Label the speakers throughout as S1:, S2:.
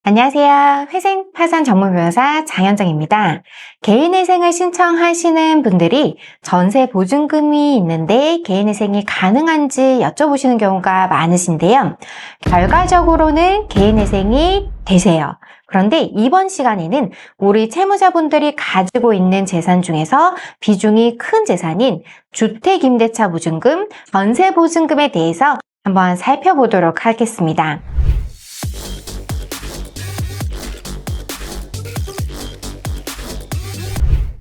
S1: 안녕하세요. 회생 파산 전문 변호사 장현정입니다. 개인회생을 신청하시는 분들이 전세 보증금이 있는데 개인회생이 가능한지 여쭤보시는 경우가 많으신데요. 결과적으로는 개인회생이 되세요. 그런데 이번 시간에는 우리 채무자분들이 가지고 있는 재산 중에서 비중이 큰 재산인 주택임대차 보증금, 전세 보증금에 대해서 한번 살펴보도록 하겠습니다.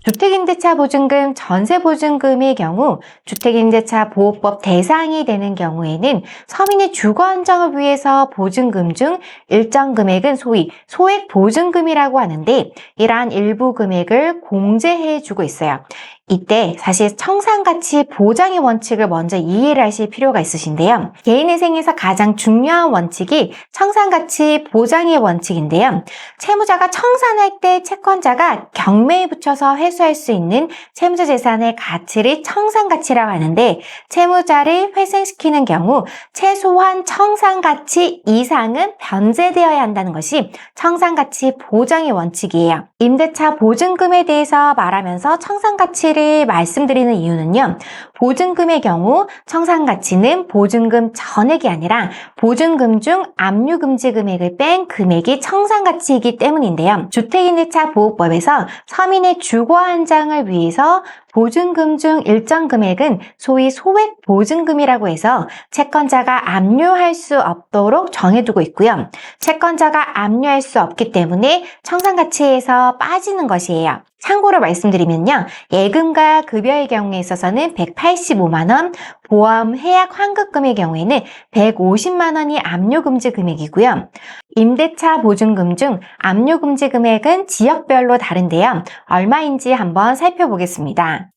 S1: 주택임대차 보증금, 전세보증금의 경우 주택임대차 보호법 대상이 되는 경우에는 서민의 주거 안정을 위해서 보증금 중 일정 금액은 소위 소액보증금이라고 하는데 이러한 일부 금액을 공제해주고 있어요. 이때 사실 청산가치 보장의 원칙을 먼저 이해를 하실 필요가 있으신데요. 개인회생에서 가장 중요한 원칙이 청산가치 보장의 원칙인데요. 채무자가 청산할 때 채권자가 경매에 붙여서 회수할 수 있는 채무자 재산의 가치를 청산가치라고 하는데 채무자를 회생시키는 경우 최소한 청산가치 이상은 변제되어야 한다는 것이 청산가치 보장의 원칙이에요. 임대차 보증금에 대해서 말하면서 청산가치를 말씀드리는 이유는요. 보증금의 경우 청산가치는 보증금 전액이 아니라 보증금 중 압류금지 금액을 뺀 금액이 청산가치이기 때문인데요. 주택임대차 보호법에서 서민의 주거 안정을 위해서 보증금 중 일정 금액은 소위 소액 보증금이라고 해서 채권자가 압류할 수 없도록 정해두고 있고요. 채권자가 압류할 수 없기 때문에 청산가치에서 빠지는 것이에요. 참고로 말씀드리면요. 예금과 급여의 경우에 있어서는 185만 원, 보험 해약 환급금의 경우에는 150만 원이 압류금지 금액이고요. 임대차 보증금 중 압류금지 금액은 지역별로 다른데요. 얼마인지 한번 살펴보겠습니다.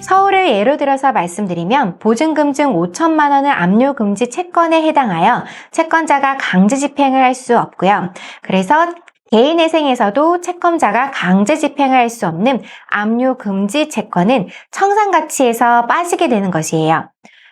S1: 서울을 예로 들어서 말씀드리면 보증금 중 5천만 원은 압류금지 채권에 해당하여 채권자가 강제 집행을 할 수 없고요. 그래서 개인회생에서도 채권자가 강제 집행을 할 수 없는 압류금지 채권은 청산가치에서 빠지게 되는 것이에요.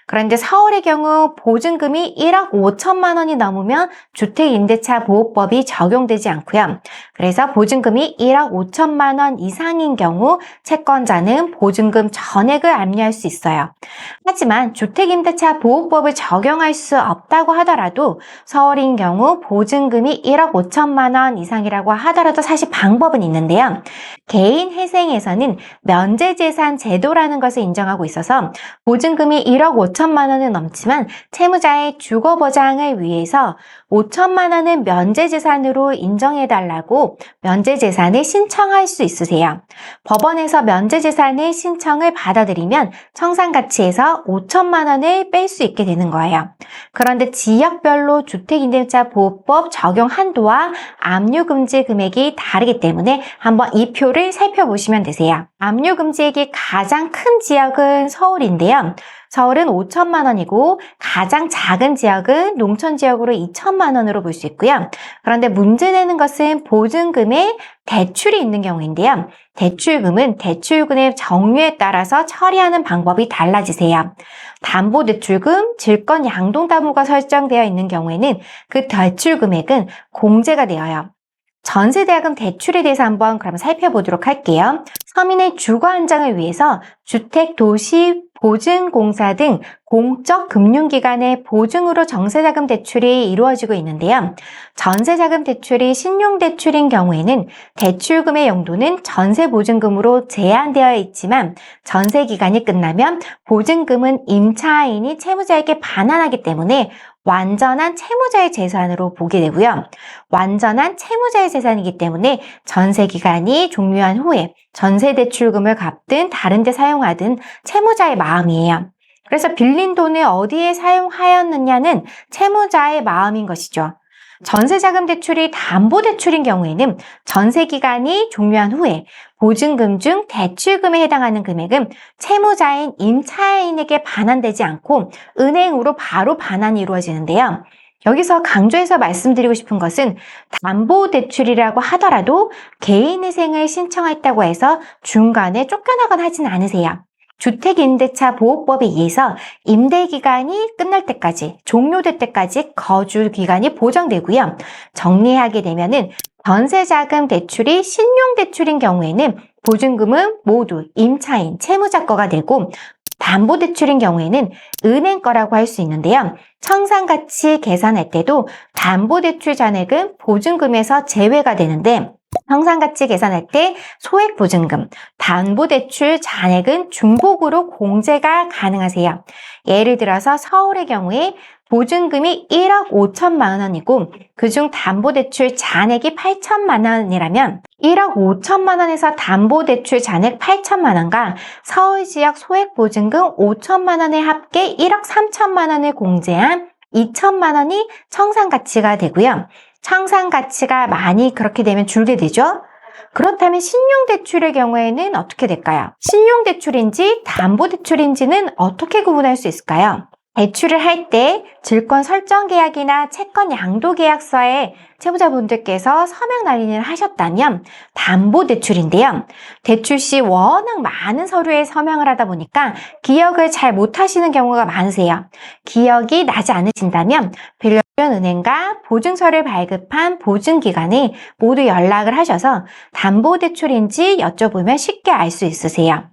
S1: 그런데 서울의 경우 보증금이 1억 5천만 원이 넘으면 주택임대차 보호법이 적용되지 않고요. 그래서 보증금이 1억 5천만 원 이상인 경우 채권자는 보증금 전액을 압류할 수 있어요. 하지만 주택임대차 보호법을 적용할 수 없다고 하더라도 서울인 경우 보증금이 1억 5천만 원 이상이라고 하더라도 사실 방법은 있는데요. 개인회생에서는 면제재산 제도라는 것을 인정하고 있어서 보증금이 1억 5천만 원은 넘지만 채무자의 주거 보장을 위해서 5천만 원은 면제재산으로 인정해달라고 면제재산을 신청할 수 있으세요. 법원에서 면제재산의 신청을 받아들이면 청산가치에서 5천만 원을 뺄 수 있게 되는 거예요. 그런데 지역별로 주택임대차 보호법 적용 한도와 압류금지 금액이 다르기 때문에 한번 이 표를 살펴보시면 되세요. 압류금지액이 가장 큰 지역은 서울인데요. 서울은 5천만 원이고 가장 작은 지역은 농촌 지역으로 2천만 원으로 볼 수 있고요. 그런데 문제되는 것은 보증금에 대출이 있는 경우인데요. 대출금은 대출금의 종류에 따라서 처리하는 방법이 달라지세요. 담보대출금, 질권 양도담보가 설정되어 있는 경우에는 그 대출 금액은 공제가 되어요. 전세대학금 대출에 대해서 한번 그럼 살펴보도록 할게요. 서민의 주거 안정을 위해서 주택, 도시, 보증공사 등 공적 금융기관의 보증으로 전세자금 대출이 이루어지고 있는데요. 전세자금 대출이 신용대출인 경우에는 대출금의 용도는 전세보증금으로 제한되어 있지만 전세기간이 끝나면 보증금은 임차인이 채무자에게 반환하기 때문에 완전한 채무자의 재산으로 보게 되고요. 완전한 채무자의 재산이기 때문에 전세기간이 종료한 후에 전세대출금을 갚든 다른 데 사용하든 채무자의 마음이에요. 그래서 빌린 돈을 어디에 사용하였느냐는 채무자의 마음인 것이죠. 전세자금 대출이 담보대출인 경우에는 전세기간이 종료한 후에 보증금 중 대출금에 해당하는 금액은 채무자인 임차인에게 반환되지 않고 은행으로 바로 반환이 이루어지는데요. 여기서 강조해서 말씀드리고 싶은 것은 담보대출이라고 하더라도 개인회생을 신청했다고 해서 중간에 쫓겨나거나 하진 않으세요. 주택임대차 보호법에 의해서 임대기간이 끝날 때까지, 종료될 때까지 거주기간이 보장되고요. 정리하게 되면은 전세자금 대출이 신용대출인 경우에는 보증금은 모두 임차인, 채무자 거가 되고 담보대출인 경우에는 은행 거라고 할 수 있는데요. 청산가치 계산할 때도 담보대출 잔액은 보증금에서 제외가 되는데 청산가치 계산할 때 소액보증금, 담보대출 잔액은 중복으로 공제가 가능하세요. 예를 들어서 서울의 경우에 보증금이 1억 5천만 원이고 그중 담보대출 잔액이 8천만 원이라면 1억 5천만 원에서 담보대출 잔액 8천만 원과 서울지역 소액보증금 5천만 원의 합계 1억 3천만 원을 공제한 2천만 원이 청산가치가 되고요. 청산가치가 많이 그렇게 되면 줄게 되죠. 그렇다면 신용대출의 경우에는 어떻게 될까요? 신용대출인지 담보대출인지는 어떻게 구분할 수 있을까요? 대출을 할 때 질권 설정 계약이나 채권 양도 계약서에 채무자분들께서 서명 날인을 하셨다면 담보대출인데요. 대출 시 워낙 많은 서류에 서명을 하다 보니까 기억을 잘 못하시는 경우가 많으세요. 기억이 나지 않으신다면 빌려준 은행과 보증서를 발급한 보증기관에 모두 연락을 하셔서 담보대출인지 여쭤보면 쉽게 알 수 있으세요.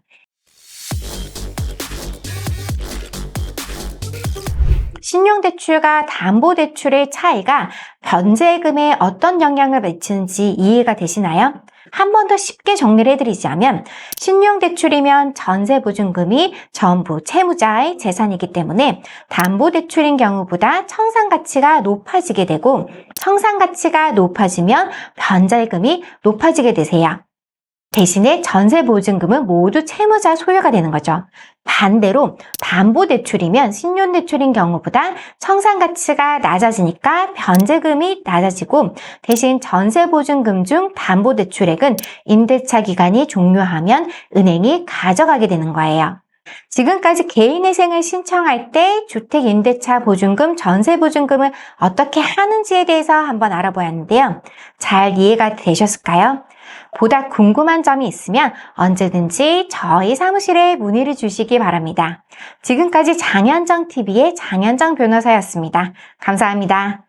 S1: 신용대출과 담보대출의 차이가 변제금에 어떤 영향을 미치는지 이해가 되시나요? 한 번 더 쉽게 정리를 해드리자면 신용대출이면 전세보증금이 전부 채무자의 재산이기 때문에 담보대출인 경우보다 청산가치가 높아지게 되고 청산가치가 높아지면 변제금이 높아지게 되세요. 대신에 전세보증금은 모두 채무자 소유가 되는 거죠. 반대로 담보대출이면 신용대출인 경우보다 청산가치가 낮아지니까 변제금이 낮아지고 대신 전세보증금 중 담보대출액은 임대차 기간이 종료하면 은행이 가져가게 되는 거예요. 지금까지 개인회생을 신청할 때 주택임대차 보증금, 전세보증금을 어떻게 하는지에 대해서 한번 알아보았는데요. 잘 이해가 되셨을까요? 보다 궁금한 점이 있으면 언제든지 저희 사무실에 문의를 주시기 바랍니다. 지금까지 장현정TV의 장현정 변호사였습니다. 감사합니다.